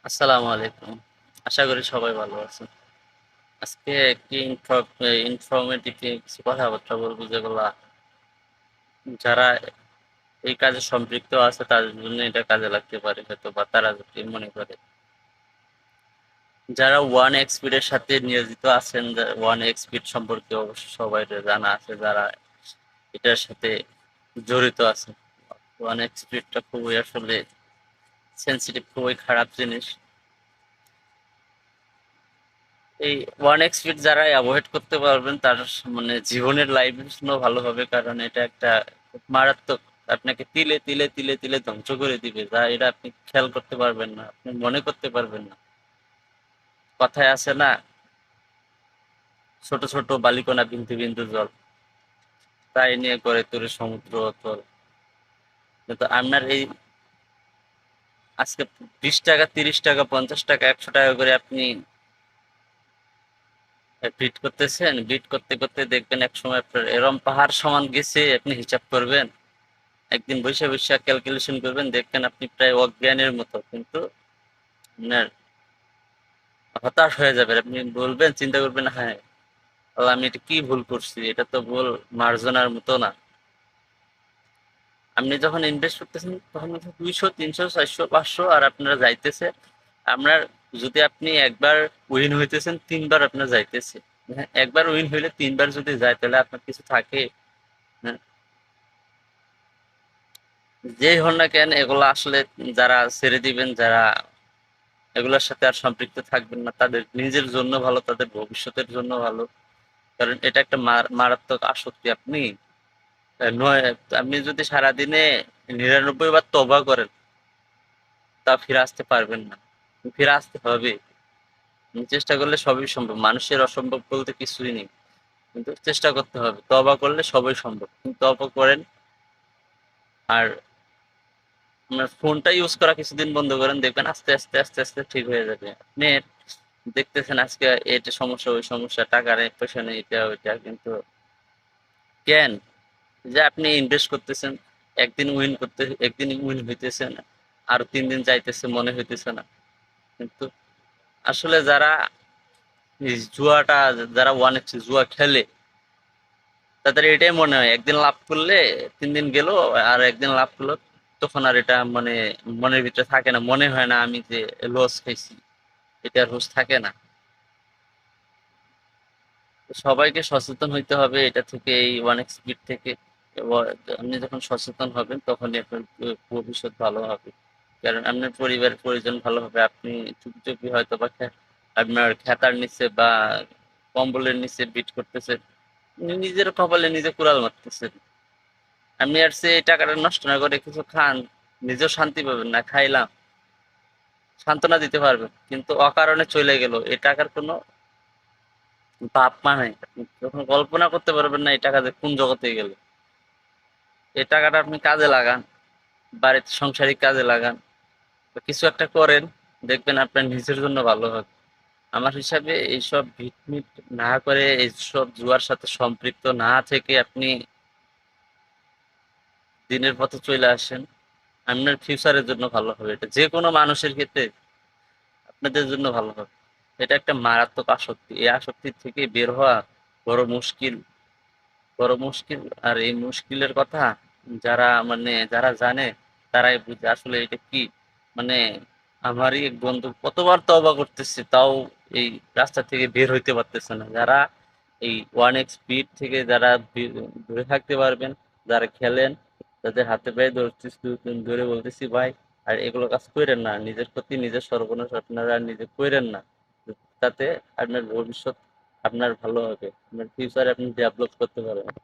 আসসালামু আলাইকুম। আশা করি সবাই ভালো আছেন। আজকে একটি ইনফরমেটিভ কিছু কথাবার্তা বলবো যেগুলা যারা এই কাজে সম্পৃক্ত আছে তাদের জন্য এটা কাজে লাগতে পারে হয়তো বা তারা যদি মনে করে। যারা ওয়ান এক্সপিড এর সাথে নিয়োজিত আছেন, ওয়ান এক্সপিড সম্পর্কে অবশ্য সবাই জানা আছে যারা এটার সাথে জড়িত আছে। ওয়ান এক্সপিডটা খুবই আসলে সেনসিটিভ, খুবই খারাপ জিনিস। এই ওয়ান এক্সপিড যারা অ্যাভয়েড করতে পারবেন তার মানে জীবনের লাইফ ভালো হবে, কারণ এটা একটা খুব মারাত্মক, আপনাকে তিলে তিলে তিলে তিলে ধ্বংস করে দিবে, যা এটা আপনি খেয়াল করতে পারবেন না, আপনি মনে করতে পারবেন না। কথায় আছে না, ছোট ছোট বালিকণা বিন্দু বিন্দু জল, তাই নিয়ে গড়ে তোরে সমুদ্র অতল। কিন্তু আপনার এই আজকে 20 টাকা, 30 টাকা, 50 টাকা, 100 টাকা করে আপনি বিট করতেছেন, বিট করতে করতে দেখবেন এক সময় আপনার এরম পাহাড় সমান গেছে, আপনি হিসাব করবেন, একদিন বৈশা বৈশা ক্যালকুলেশন করবেন, দেখবেন আপনি প্রায় অজ্ঞানের মতো, কিন্তু আপনার হতাশ হয়ে যাবে। আপনি বলবেন, চিন্তা করবেন, হ্যাঁ আল্লাহ, আমি এটা কি ভুল করছি, এটা তো ভুল মার্জনার মতো না। আপনি যখন ইনভেস্ট করতেছেন তখন 200, 300, 400, 500 আর আপনারা যাইতেছে, আপনার যদি আপনি একবার উইন হইতেছেন, 3 বার আপনার যাইতেছে। হ্যাঁ, একবার উইন হইলে 3 বার যদি যায় তাহলে আপনার কিছু থাকে? হ্যাঁ, যেই হন না কেন এগুলো আসলে যারা ছেড়ে দিবেন, যারা এগুলোর সাথে আর সম্পৃক্ত থাকবেন না, তাদের নিজের জন্য ভালো, তাদের ভবিষ্যতের জন্য ভালো। কারণ এটা একটা মারাত্মক আসক্তি। আপনি নয়, আপনি যদি সারাদিনে 99 বার তওবা করেন, তা ফিরে আসতে পারবেন না, ফিরে আসতে হবে। চেষ্টা করলে সবই সম্ভব, মানুষের অসম্ভব বলতে কিছুই নেই, কিন্তু চেষ্টা করতে হবে। তওবা করলে সবই সম্ভব, কিন্তু তওবা করেন। আর আপনার ফোনটা ইউজ করা কিছুদিন বন্ধ করেন, দেখবেন আস্তে আস্তে আস্তে আস্তে ঠিক হয়ে যাবে। আপনি দেখতেছেন আজকে এটা সমস্যা, ওই সমস্যা, টাকা নেই, পয়সা নেই, এটা ওইটা, কিন্তু কেন? যে আপনি ইনভেস্ট করতেছেন, একদিন উইন হইতেছে না, আরো 3 দিন যাইতেছে, মনে হইতেছে না। কিন্তু আসলে যারা এই জুয়াটা, যারা ওয়ান এক্স জুয়া খেলে, তাদের এটাই মনে হয় একদিন লাভ করলে 3 দিন গেল, আর একদিন লাভ করলো, তখন আর এটা মানে মনের ভিতরে থাকে না, মনে হয় না আমি যে লস খাইছি, এটা আর হুঁশ থাকে না। তো সবাইকে সচেতন হইতে হবে এটা থেকে, এই ওয়ান এক্স স্পিড থেকে। এবং আপনি যখন সচেতন হবেন তখনই আপনার ভবিষ্যৎ ভালো হবে, কারণ আপনার পরিবার পরিজন ভালো হবে। আপনি চুপি চুপি হয়তো বা আপনার খেতার নিচে বা কম্বলের নিচে বিট করতেছেন, নিজের কপালে নিজে কুড়াল মারতেছেন। আপনি আর সে এই টাকাটা নষ্ট না করে কিছু খান, নিজেও শান্তি পাবেন না, খাইলাম সান্ত্বনা দিতে পারবেন, কিন্তু অকারণে চলে গেল, এই টাকার কোনো বাপ মা নাই। আপনি যখন কল্পনা করতে পারবেন না এই টাকা যে কোন জগতে গেল। এই টাকাটা আপনি কাজে লাগান, বাড়িতে সাংসারিক কাজে লাগান, বা কিছু একটা করেন, দেখবেন আপনার নিজের জন্য ভালো হবে। আমার হিসাবে এইসব ভিটমিট না করে, এইসব জুয়ার সাথে সম্পৃক্ত না থেকে আপনি দিনের পথে চলে আসেন, আপনার ফিউচারের জন্য ভালো হবে। এটা যে কোনো মানুষের ক্ষেত্রে আপনাদের জন্য ভালো হবে। এটা একটা মারাত্মক আসক্তি, এই আসক্তি থেকে বের হওয়া বড় মুশকিল, বড় মুশকিল। আর এই মুশকিলের কথা যারা মানে যারা জানে তারাই বুঝে আসলে এটা কি। মানে আমারই এক বন্ধু কতবার তওবা করতেছে, তাও এই রাস্তা থেকে বের হইতে পারতেছে না। যারা এই ওয়ান এক্স স্পিড থেকে যারা দূরে থাকতে পারবেন, যারা খেলেন, তাদের হাতে পায়ে ধরতেছি, ধরে বলতেছি ভাই, আর এগুলো কাজ কইরেন না, নিজের ক্ষতি নিজের সর্বনাশ আপনারা নিজে কইরেন না। তাতে আপনার ভবিষ্যৎ আপনার ভালো হবে, আপনার ফিউচারে আপনি ডেভেলপ করতে পারবেন।